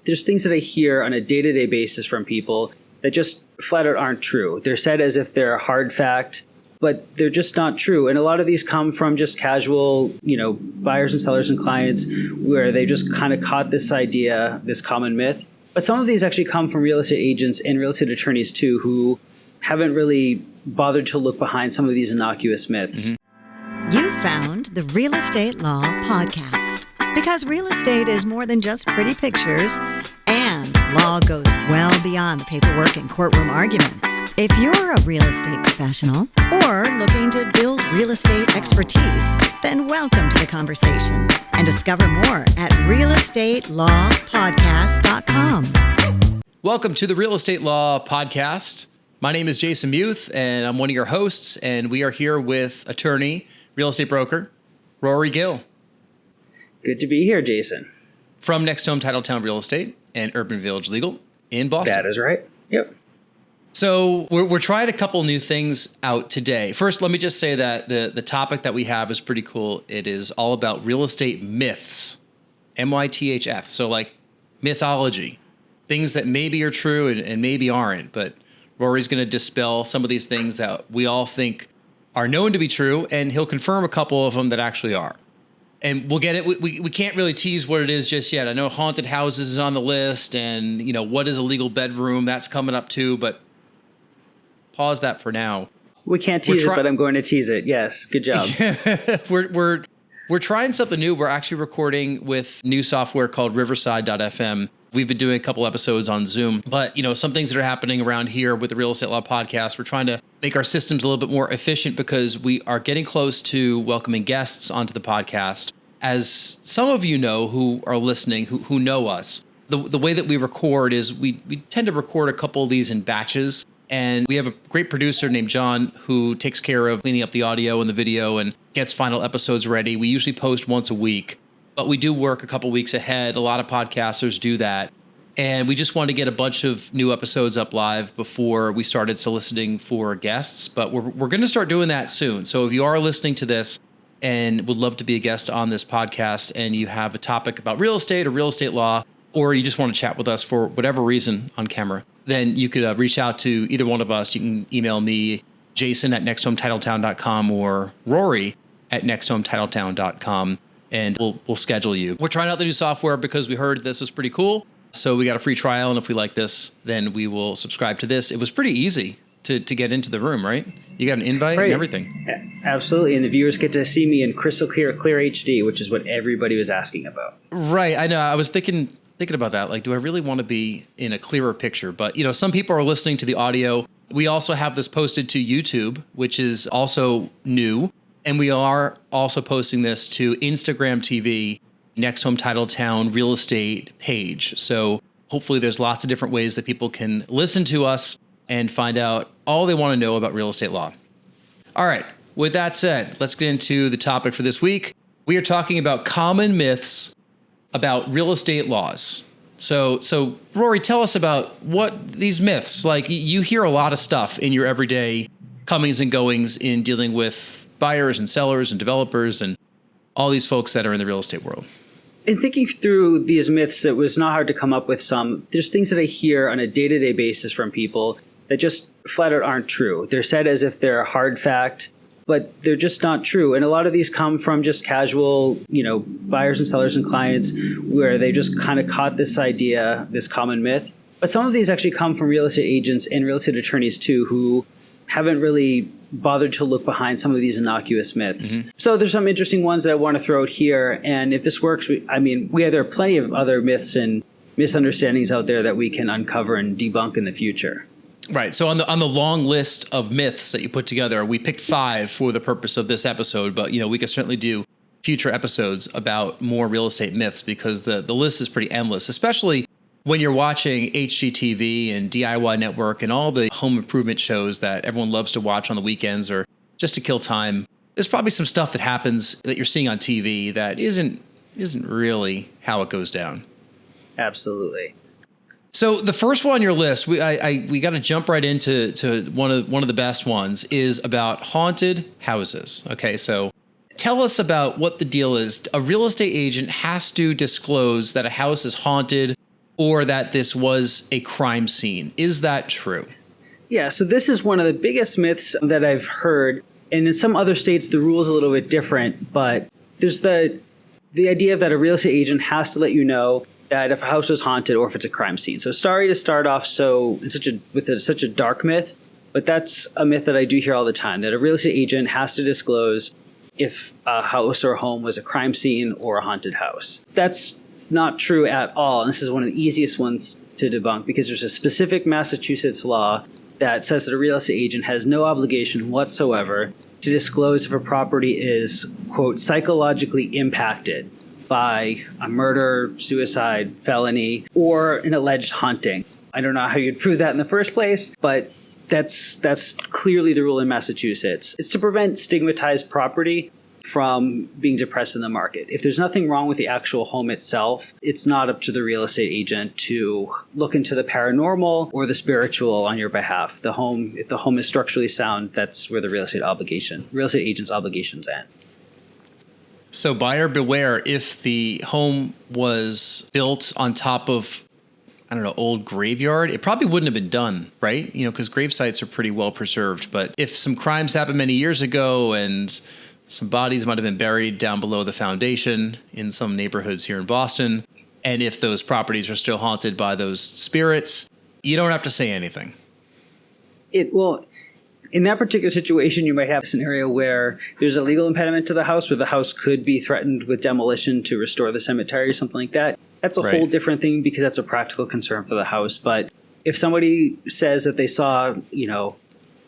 there's things that I hear on a day-to-day basis from people that just flat out aren't true. They're said as if they're a hard fact, but they're just not true. And a lot of these come from just casual, buyers and sellers and clients where they just kind of caught this idea, this common myth. But some of these actually come from real estate agents and real estate attorneys too, who haven't really bothered to look behind some of these innocuous myths. You found the Real Estate Law Podcast, because real estate is more than just pretty pictures, and law goes well beyond the paperwork and courtroom arguments. If you're a real estate professional or looking to build real estate expertise, then welcome to the conversation and discover more at realestatelawpodcast.com. Welcome to the Real Estate Law Podcast. My name is Jason Muth, and I'm one of your hosts, and we are here with attorney, real estate broker, Rory Gill. Good to be here, Jason. From Next Home Titletown Real Estate and Urban Village Legal in Boston. That is right. Yep. So we're trying a couple new things out today. First, let me just say that the topic that we have is pretty cool. It is all about real estate myths, M-Y-T-H-F. So like mythology, things that maybe are true and maybe aren't. But Rory's going to dispel some of these things that we all think are known to be true, and he'll confirm a couple of them that actually are. And we'll get it. We can't really tease what it is just yet. I know haunted houses is on the list, and what is a legal bedroom, that's coming up too. But pause that for now. We can't tease it, but I'm going to tease it. Yes, good job. We're trying something new. We're actually recording with new software called Riverside.fm. We've been doing a couple episodes on Zoom, but some things that are happening around here with the Real Estate Law Podcast, we're trying to make our systems a little bit more efficient because we are getting close to welcoming guests onto the podcast. As some of you know who are listening, who know us, the way that we record is we tend to record a couple of these in batches. And we have a great producer named John who takes care of cleaning up the audio and the video and gets final episodes ready. We usually post once a week, but we do work a couple weeks ahead. A lot of podcasters do that. And we just wanted to get a bunch of new episodes up live before we started soliciting for guests. But we're going to start doing that soon. So if you are listening to this and would love to be a guest on this podcast and you have a topic about real estate or real estate law, or you just want to chat with us for whatever reason on camera, then you could reach out to either one of us. You can email me, jason@nexthometitletown.com or rory@nexthometitletown.com, and we'll schedule you. We're trying out the new software because we heard this was pretty cool. So we got a free trial, and if we like this, then we will subscribe to this. It was pretty easy to get into the room, right? You got an invite and everything. Absolutely, and the viewers get to see me in crystal clear HD, which is what everybody was asking about. Right, I know. I was thinking about that. Like, do I really want to be in a clearer picture? But, some people are listening to the audio. We also have this posted to YouTube, which is also new. And we are also posting this to Instagram TV, Next Home Titletown Real Estate page. So hopefully there's lots of different ways that people can listen to us and find out all they want to know about real estate law. All right. With that said, let's get into the topic for this week. We are talking about common myths about real estate laws. So Rory, tell us about what these myths, like you hear a lot of stuff in your everyday comings and goings in dealing with buyers and sellers and developers and all these folks that are in the real estate world. In thinking through these myths, it was not hard to come up with some. There's things that I hear on a day-to-day basis from people that just flat out aren't true. They're said as if they're a hard fact, but they're just not true. And a lot of these come from just casual, buyers and sellers and clients where they just kind of caught this idea, this common myth. But some of these actually come from real estate agents and real estate attorneys too, who haven't really bothered to look behind some of these innocuous myths. Mm-hmm. So there's some interesting ones that I want to throw out here. And if this works, there are plenty of other myths and misunderstandings out there that we can uncover and debunk in the future. Right. So on the long list of myths that you put together, we picked 5 for the purpose of this episode. But, we can certainly do future episodes about more real estate myths because the list is pretty endless, especially when you're watching HGTV and DIY Network and all the home improvement shows that everyone loves to watch on the weekends or just to kill time. There's probably some stuff that happens that you're seeing on TV that isn't really how it goes down. Absolutely. So the first one on your list, we got to jump right into one of the best ones is about haunted houses. Okay, so tell us about what the deal is. A real estate agent has to disclose that a house is haunted or that this was a crime scene. Is that true? Yeah, so this is one of the biggest myths that I've heard. And in some other states, the rule is a little bit different, but there's the idea that a real estate agent has to let you know that if a house was haunted or if it's a crime scene. So sorry to start off with such a dark myth, but that's a myth that I do hear all the time, that a real estate agent has to disclose if a house or a home was a crime scene or a haunted house. That's not true at all. And this is one of the easiest ones to debunk because there's a specific Massachusetts law that says that a real estate agent has no obligation whatsoever to disclose if a property is, quote, psychologically impacted by a murder, suicide, felony, or an alleged haunting. I don't know how you'd prove that in the first place, but that's clearly the rule in Massachusetts. It's to prevent stigmatized property from being depressed in the market. If there's nothing wrong with the actual home itself, it's not up to the real estate agent to look into the paranormal or the spiritual on your behalf. If the home is structurally sound, that's where the real estate agent's obligations end. So buyer beware. If the home was built on top of, I don't know, old graveyard, it probably wouldn't have been done, right? Because grave sites are pretty well preserved. But if some crimes happened many years ago and some bodies might have been buried down below the foundation in some neighborhoods here in Boston, and if those properties are still haunted by those spirits, you don't have to say anything. In that particular situation, you might have a scenario where there's a legal impediment to the house, where the house could be threatened with demolition to restore the cemetery or something like that. That's a whole different thing because that's a practical concern for the house. But if somebody says that they saw,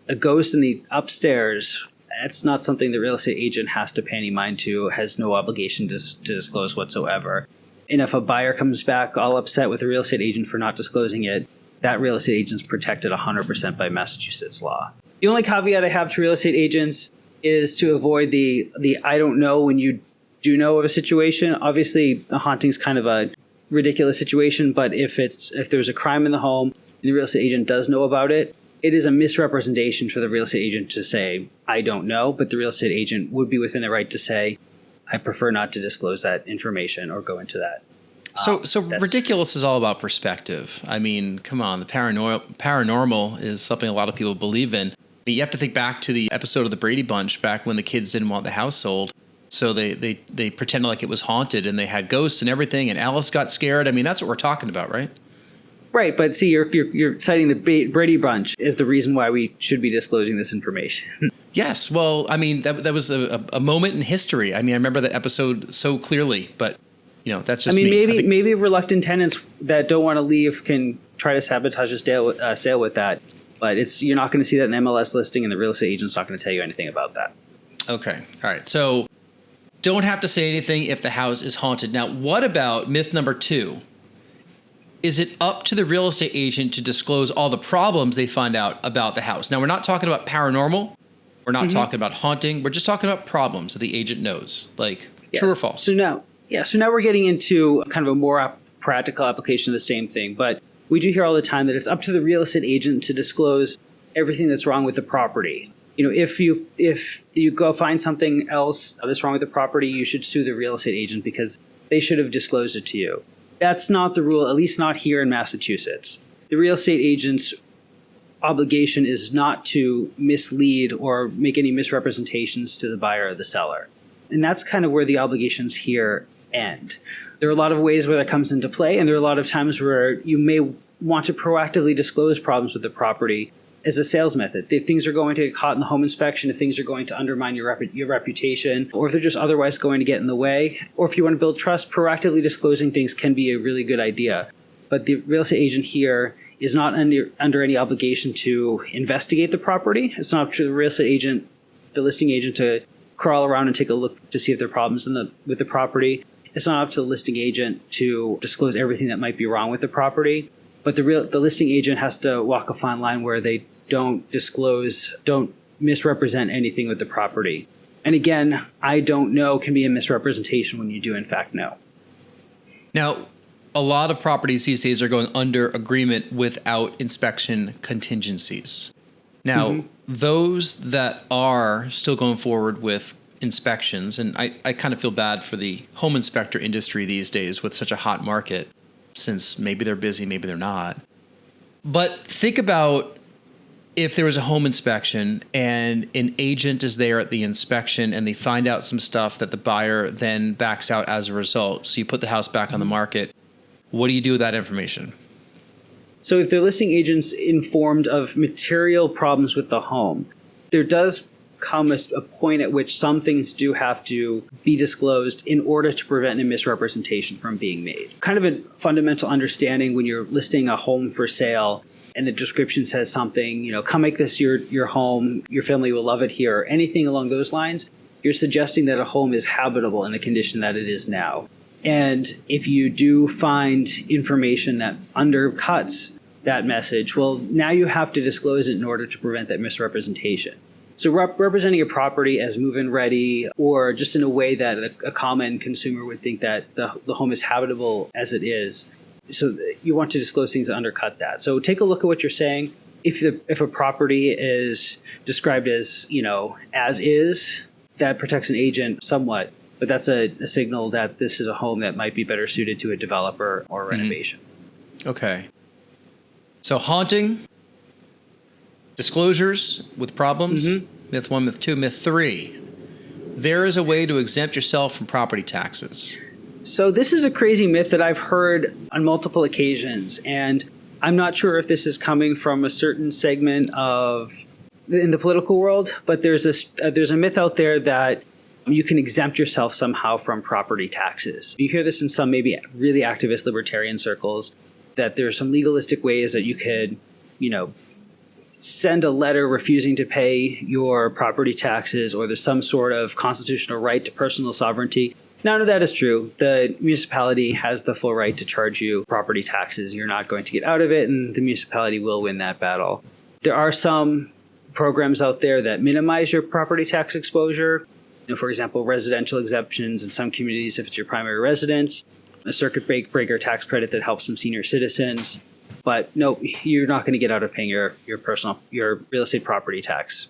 a ghost in the upstairs, that's not something the real estate agent has to pay any mind to, has no obligation to disclose whatsoever. And if a buyer comes back all upset with the real estate agent for not disclosing it, that real estate agent's protected 100% by Massachusetts law. The only caveat I have to real estate agents is to avoid the I don't know when you do know of a situation. Obviously, a haunting's kind of a ridiculous situation, but if there's a crime in the home and the real estate agent does know about it, it is a misrepresentation for the real estate agent to say, I don't know, but the real estate agent would be within the right to say, I prefer not to disclose that information or go into that. So ridiculous is all about perspective. I mean, come on, the paranormal is something a lot of people believe in. You have to think back to the episode of the Brady Bunch back when the kids didn't want the house sold. So they pretended like it was haunted and they had ghosts and everything, and Alice got scared. I mean, that's what we're talking about, right? Right, but see, you're citing the Brady Bunch as the reason why we should be disclosing this information. Yes, well, I mean, that was a moment in history. I mean, I remember that episode so clearly, but that's just me. Maybe reluctant tenants that don't want to leave can try to sabotage a sale with that, but you're not going to see that in MLS listing, and the real estate agent's not going to tell you anything about that. Okay, all right. So don't have to say anything if the house is haunted. Now, what about myth number 2? Is it up to the real estate agent to disclose all the problems they find out about the house? Now, we're not talking about paranormal. We're not talking about haunting. We're just talking about problems that the agent knows, like true or false. So now we're getting into kind of a more practical application of the same thing. But we do hear all the time that it's up to the real estate agent to disclose everything that's wrong with the property. If you go find something else that's wrong with the property, you should sue the real estate agent because they should have disclosed it to you. That's not the rule, at least not here in Massachusetts. The real estate agent's obligation is not to mislead or make any misrepresentations to the buyer or the seller. And that's kind of where the obligations here end. There are a lot of ways where that comes into play, and there are a lot of times where you may want to proactively disclose problems with the property as a sales method. If things are going to get caught in the home inspection, if things are going to undermine your reputation, or if they're just otherwise going to get in the way, or if you want to build trust, proactively disclosing things can be a really good idea. But the real estate agent here is not under any obligation to investigate the property. It's not up to the real estate agent, the listing agent, to crawl around and take a look to see if there are problems with the property. It's not up to the listing agent to disclose everything that might be wrong with the property. But the listing agent has to walk a fine line where they don't misrepresent anything with the property. And again, I don't know can be a misrepresentation when you do in fact know. Now, a lot of properties these days are going under agreement without inspection contingencies. Now, those that are still going forward with inspections, and I kind of feel bad for the home inspector industry these days with such a hot market. since maybe they're busy, maybe they're not. But think about if there was a home inspection and an agent is there at the inspection and they find out some stuff that the buyer then backs out as a result. So you put the house back on the market. What do you do with that information? So if the listing agent's informed of material problems with the home, there does come a point at which some things do have to be disclosed in order to prevent a misrepresentation from being made. Kind of a fundamental understanding when you're listing a home for sale and the description says something, come make this your home, your family will love it here, or anything along those lines, you're suggesting that a home is habitable in the condition that it is now. And if you do find information that undercuts that message, well, now you have to disclose it in order to prevent that misrepresentation. So representing a property as move-in ready, or just in a way that a common consumer would think that the home is habitable as it is. So you want to disclose things that undercut that. So take a look at what you're saying. If a property is described as, as is, that protects an agent somewhat. But that's a signal that this is a home that might be better suited to a developer or renovation. Okay. So haunting, disclosures with problems, myth 1, myth 2, myth 3. There is a way to exempt yourself from property taxes. So this is a crazy myth that I've heard on multiple occasions, and I'm not sure if this is coming from a certain segment in the political world, but there's a myth out there that you can exempt yourself somehow from property taxes. You hear this in some maybe really activist libertarian circles, that there's some legalistic ways that you could, send a letter refusing to pay your property taxes, or there's some sort of constitutional right to personal sovereignty. None of that is true. The municipality has the full right to charge you property taxes. You're not going to get out of it, and the municipality will win that battle. There are some programs out there that minimize your property tax exposure. For example, residential exemptions in some communities if it's your primary residence, a circuit breaker tax credit that helps some senior citizens. But no, you're not going to get out of paying your real estate property tax.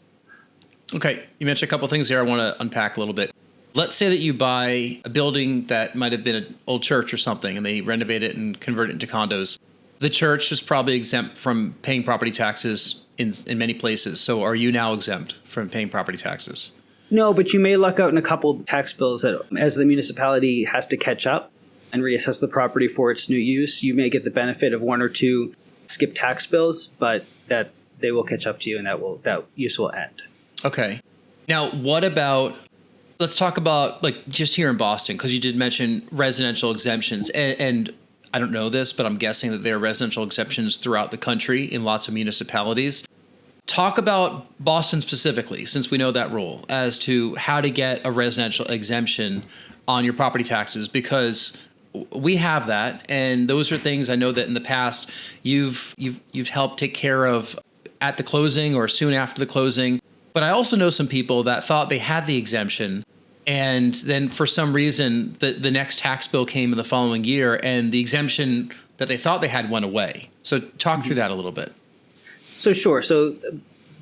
Okay, you mentioned a couple of things here I want to unpack a little bit. Let's say that you buy a building that might have been an old church or something, and they renovate it and convert it into condos. The church is probably exempt from paying property taxes in many places. So are you now exempt from paying property taxes? No, but you may luck out in a couple tax bills that as the municipality has to catch up and reassess the property for its new use, you may get the benefit of one or two skip tax bills, but that they will catch up to you and that use will end. Okay. Now, what about, let's talk about like just here in Boston, because you did mention residential exemptions, and I don't know this, but I'm guessing that there are residential exemptions throughout the country in lots of municipalities. Talk about Boston specifically, since we know that rule, as to how to get a residential exemption on your property taxes, because we have that, and those are things I know that in the past you've helped take care of at the closing or soon after the closing. But I also know some people that thought they had the exemption, and then for some reason the next tax bill came in the following year, and the exemption that they thought they had went away. So talk through that a little bit. So sure. So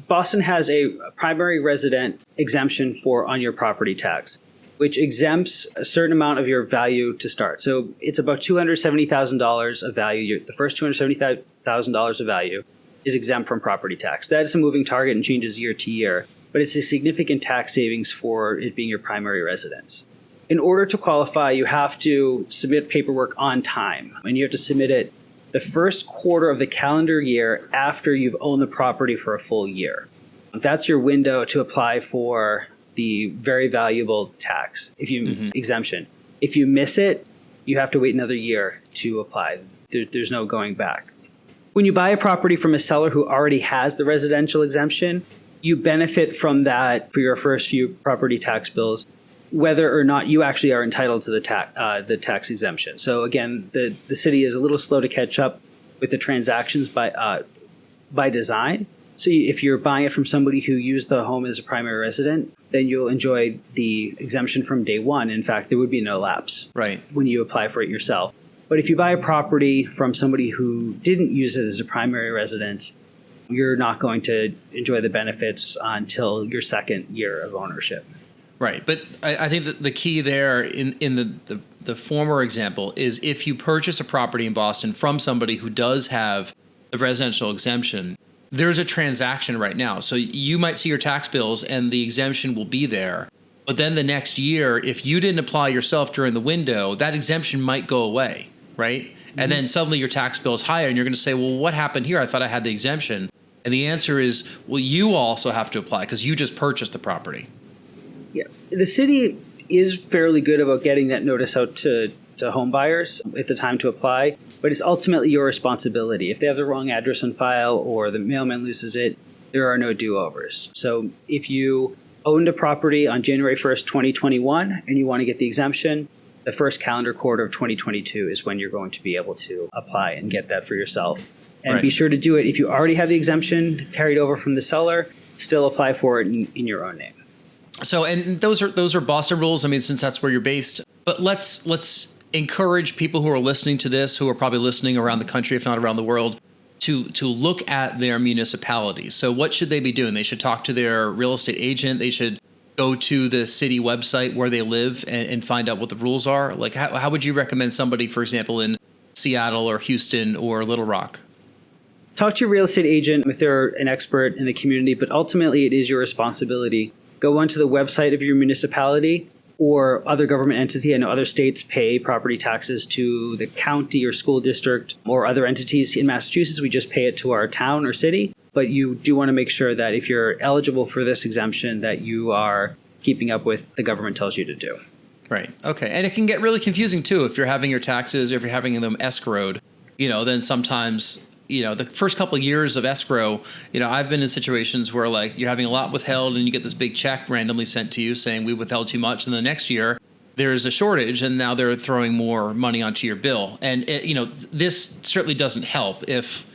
Boston has a primary resident exemption on your property tax, which exempts a certain amount of your value to start. So it's about $270,000 of value. The first $270,000 of value is exempt from property tax. That is a moving target and changes year to year, but it's a significant tax savings for it being your primary residence. In order to qualify, you have to submit paperwork on time, and you have to submit it the first quarter of the calendar year after you've owned the property for a full year. That's your window to apply for the very valuable tax exemption. If you miss it, you have to wait another year to apply. There's no going back. When you buy a property from a seller who already has the residential exemption, you benefit from that for your first few property tax bills, whether or not you actually are entitled to the tax exemption. So again, the city is a little slow to catch up with the transactions by design. So if you're buying it from somebody who used the home as a primary resident, then you'll enjoy the exemption from day one. In fact, there would be no lapse when you apply for it yourself. But if you buy a property from somebody who didn't use it as a primary residence, you're not going to enjoy the benefits until your second year of ownership. Right. But I think that the key there in the the former example is if you purchase a property in Boston from somebody who does have the residential exemption, there's a transaction right now. So you might see your tax bills and the exemption will be there. But then the next year, if you didn't apply yourself during the window, that exemption might go away, right? Mm-hmm. And then suddenly your tax bill is higher and you're going to say, well, what happened here? I thought I had the exemption. And the answer is, well, you also have to apply because you just purchased the property. Yeah, the city is fairly good about getting that notice out to home buyers at the time to apply, but it's ultimately your responsibility. If they have the wrong address on file or the mailman loses it, there are no do-overs. So if you owned a property on January 1st, 2021, and you want to get the exemption, the first calendar quarter of 2022 is when you're going to be able to apply and get that for yourself. And be sure to do it if you already have the exemption carried over from the seller, still apply for it in your own name. So, and those are Boston rules. I mean, since that's where you're based, but let's encourage people who are listening to this, who are probably listening around the country, if not around the world, to look at their municipality. So what should they be doing? They should talk to their real estate agent. They should go to the city website where they live and find out what the rules are. Like, how would you recommend somebody, for example, in Seattle or Houston or Little Rock? Talk to your real estate agent if they're an expert in the community, but ultimately it is your responsibility. Go onto the website of your municipality or other government entity. I know other states pay property taxes to the county or school district or other entities. In Massachusetts, we just pay it to our town or city. But you do want to make sure that if you're eligible for this exemption, that you are keeping up with the government tells you to do. Right. Okay. And it can get really confusing too if you're having your taxes, if you're having them escrowed, then sometimes the first couple of years of escrow, I've been in situations where like you're having a lot withheld and you get this big check randomly sent to you saying we withheld too much. And the next year there's a shortage and now they're throwing more money onto your bill. And, this certainly doesn't help if,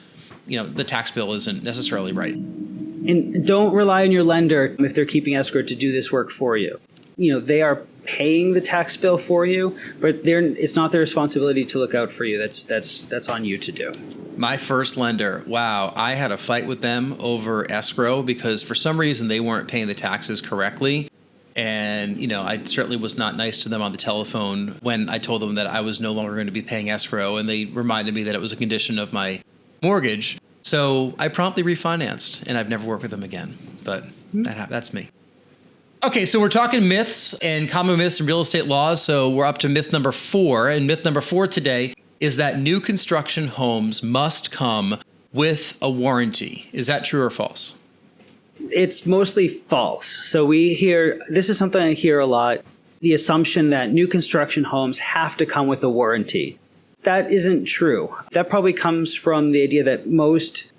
the tax bill isn't necessarily right. And don't rely on your lender if they're keeping escrow to do this work for you. They are paying the tax bill for you, but it's not their responsibility to look out for you. That's on you to do. My first lender, wow, I had a fight with them over escrow because for some reason they weren't paying the taxes correctly. And, I certainly was not nice to them on the telephone when I told them that I was no longer going to be paying escrow. And they reminded me that it was a condition of my mortgage. So I promptly refinanced and I've never worked with them again. But that's me. Okay, so we're talking myths and common myths in real estate laws. So we're up to myth number 4. And myth number 4 today is that new construction homes must come with a warranty. Is that true or false? It's mostly false. So this is something I hear a lot, the assumption that new construction homes have to come with a warranty. That isn't true. That probably comes from the idea that most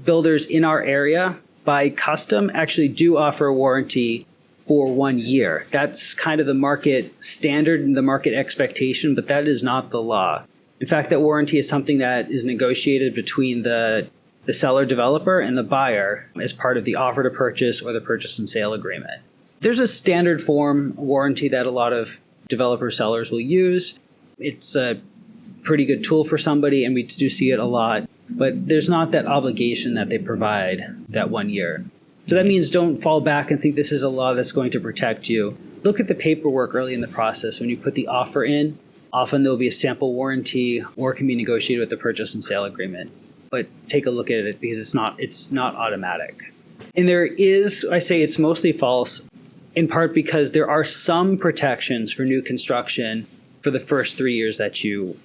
builders in our area, by custom, actually do offer a warranty for 1 year. That's kind of the market standard and the market expectation, but that is not the law. In fact, that warranty is something that is negotiated between the seller developer and the buyer as part of the offer to purchase or the purchase and sale agreement. There's a standard form warranty that a lot of developer sellers will use. It's a pretty good tool for somebody, and we do see it a lot, but there's not that obligation that they provide that 1 year. So that means don't fall back and think this is a law that's going to protect you. Look at the paperwork early in the process. When you put the offer in, often there'll be a sample warranty or can be negotiated with the purchase and sale agreement. But take a look at it because it's not automatic. And I say it's mostly false, in part because there are some protections for new construction for the first 3 years that you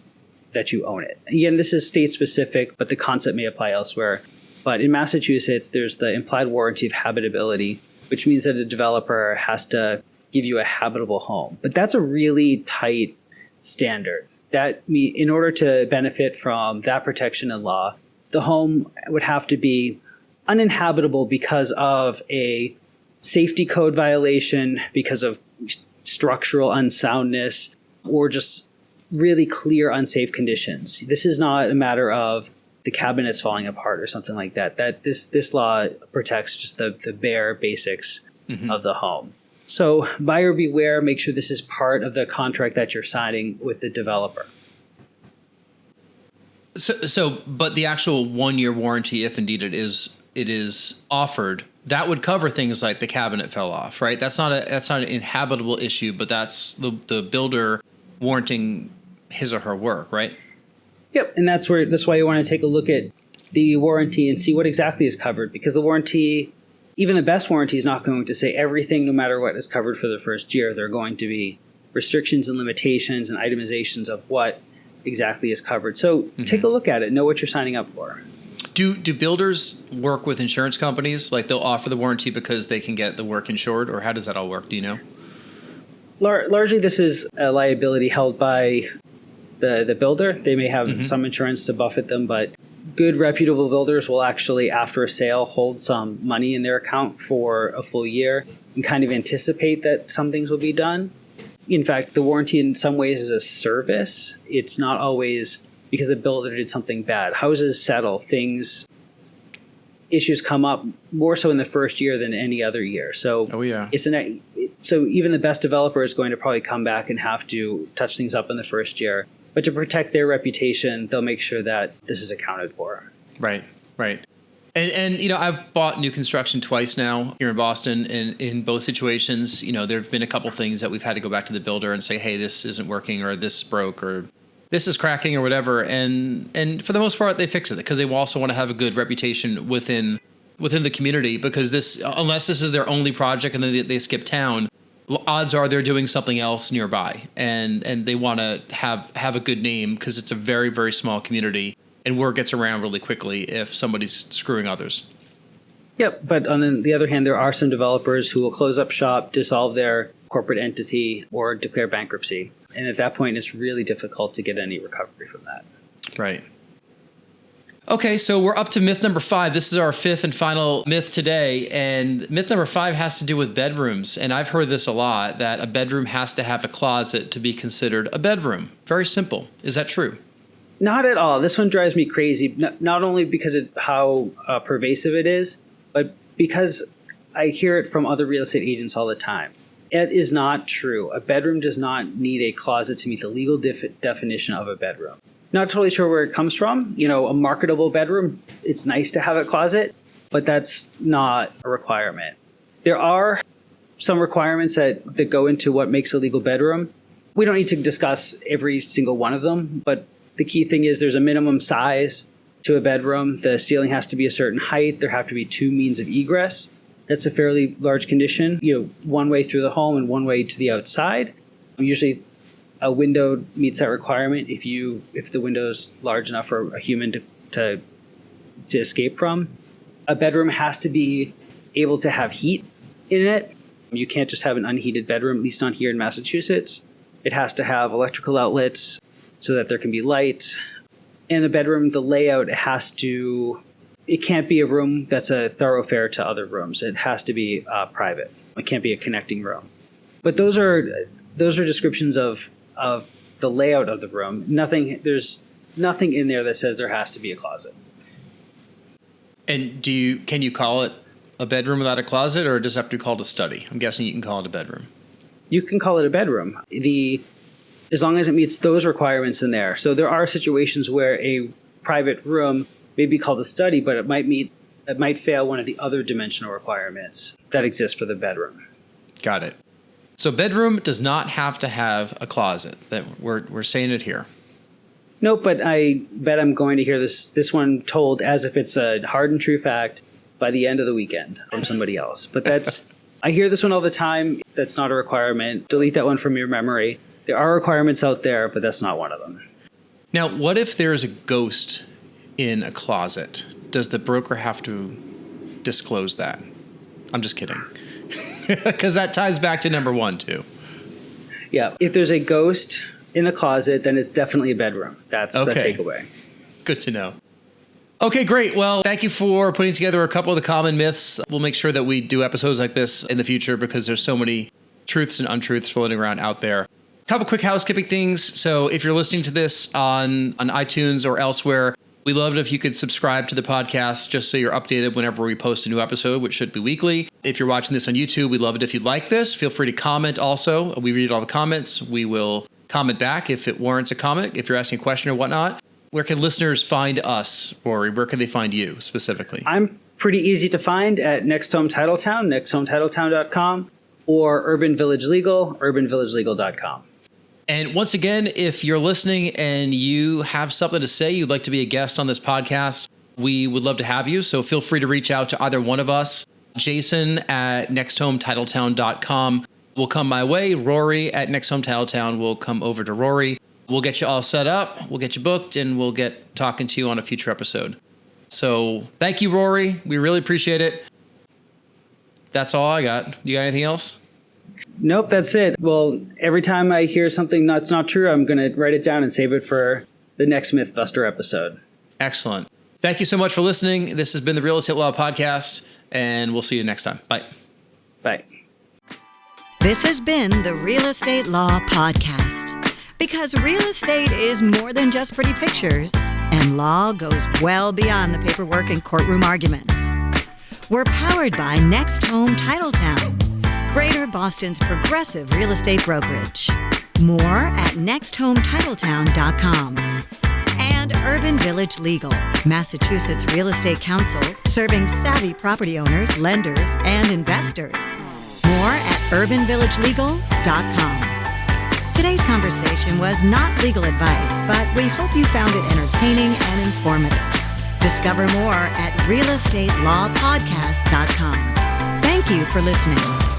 own it. Again, this is state specific, but the concept may apply elsewhere. But in Massachusetts, there's the implied warranty of habitability, which means that a developer has to give you a habitable home. But that's a really tight standard. In order to benefit from that protection in law, the home would have to be uninhabitable because of a safety code violation, because of structural unsoundness, or just really clear unsafe conditions. This is not a matter of the cabinets falling apart or something like that. This law protects just the bare basics of the home. So buyer beware, make sure this is part of the contract that you're signing with the developer. But the actual 1 year warranty, if indeed it is offered, that would cover things like the cabinet fell off, right? That's not an inhabitable issue, but that's the builder warranting his or her work, right? Yep. And that's why you want to take a look at the warranty and see what exactly is covered, because the warranty, even the best warranty, is not going to say everything no matter what is covered for the first year. There are going to be restrictions and limitations and itemizations of what exactly is covered. So take a look at it, know what you're signing up for. Do builders work with insurance companies? Like they'll offer the warranty because they can get the work insured, or how does that all work? Do you know? Largely, this is a liability held by the builder. They may have some insurance to buffet them, but good reputable builders will actually, after a sale, hold some money in their account for a full year and kind of anticipate that some things will be done. In fact, the warranty in some ways is a service. It's not always because a builder did something bad. Houses settle, issues come up more so in the first year than any other year. So so even the best developer is going to probably come back and have to touch things up in the first year. But to protect their reputation, they'll make sure that this is accounted for. Right. And I've bought new construction twice now here in Boston, and in both situations, there have been a couple things that we've had to go back to the builder and say, hey, this isn't working, or this broke, or this is cracking, or whatever. And for the most part, they fix it because they also want to have a good reputation within the community, because unless this is their only project and then they skip town, odds are they're doing something else nearby, and they want to have a good name because it's a very, very small community. And word gets around really quickly if somebody's screwing others. Yep. But on the other hand, there are some developers who will close up shop, dissolve their corporate entity, or declare bankruptcy. And at that point, it's really difficult to get any recovery from that. Right. Okay, so we're up to myth number 5. This is our 5th and final myth today. And myth number 5 has to do with bedrooms. And I've heard this a lot, that a bedroom has to have a closet to be considered a bedroom. Very simple. Is that true? Not at all. This one drives me crazy, not only because of how pervasive it is, but because I hear it from other real estate agents all the time. It is not true. A bedroom does not need a closet to meet the legal definition of a bedroom. Not totally sure where it comes from. A marketable bedroom, it's nice to have a closet, but that's not a requirement. There are some requirements that go into what makes a legal bedroom. We don't need to discuss every single one of them, but the key thing is there's a minimum size to a bedroom. The ceiling has to be a certain height. There have to be 2 means of egress. That's a fairly large condition. One way through the home and one way to the outside. Usually a window meets that requirement if the window is large enough for a human to escape from. A bedroom has to be able to have heat in it. You can't just have an unheated bedroom, at least not here in Massachusetts. It has to have electrical outlets so that there can be light. In a bedroom, the layout it can't be a room that's a thoroughfare to other rooms. It has to be private. It can't be a connecting room. But those are descriptions of the layout of the room. There's nothing in there that says there has to be a closet. And can you call it a bedroom without a closet, or does it have to be called a study? I'm guessing you can call it a bedroom. You can call it a bedroom. As long as it meets those requirements in there. So there are situations where a private room may be called a study, but it might fail one of the other dimensional requirements that exist for the bedroom. Got it. So bedroom does not have to have a closet. That we're saying it here. Nope, but I bet I'm going to hear this one told as if it's a hard and true fact by the end of the weekend from somebody else. But I hear this one all the time. That's not a requirement. Delete that one from your memory. There are requirements out there, but that's not one of them. Now, what if there's a ghost in a closet? Does the broker have to disclose that? I'm just kidding. Because that ties back to number 1, too. Yeah. If there's a ghost in the closet, then it's definitely a bedroom. That's the takeaway. Good to know. Okay, great. Well, thank you for putting together a couple of the common myths. We'll make sure that we do episodes like this in the future because there's so many truths and untruths floating around out there. Couple quick housekeeping things. So if you're listening to this on iTunes or elsewhere, we love it if you could subscribe to the podcast just so you're updated whenever we post a new episode, which should be weekly. If you're watching this on YouTube, we love it if you'd like this. Feel free to comment also. We read all the comments. We will comment back if it warrants a comment, if you're asking a question or whatnot. Where can listeners find us, Rory? Where can they find you specifically? I'm pretty easy to find at Next Home Titletown, nexthomeTitletown.com, or Urban Village Legal, urbanvillagelegal.com. And once again, if you're listening and you have something to say, you'd like to be a guest on this podcast, we would love to have you. So feel free to reach out to either one of us. Jason at nexthometitletown.com will come my way. Rory at Next Home Titletown will come over to Rory. We'll get you all set up. We'll get you booked, and we'll get talking to you on a future episode. So thank you, Rory. We really appreciate it. That's all I got. You got anything else? Nope, that's it. Well, every time I hear something that's not true, I'm going to write it down and save it for the next Mythbuster episode. Excellent. Thank you so much for listening. This has been the Real Estate Law Podcast, and we'll see you next time. Bye. Bye. This has been the Real Estate Law Podcast. Because real estate is more than just pretty pictures, and law goes well beyond the paperwork and courtroom arguments. We're powered by Next Home Titletown, Greater Boston's progressive real estate brokerage. More at nexthometitletown.com. And Urban Village Legal, Massachusetts Real Estate Counsel, serving savvy property owners, lenders, and investors. More at urbanvillagelegal.com. Today's conversation was not legal advice, but we hope you found it entertaining and informative. Discover more at realestatelawpodcast.com. Thank you for listening.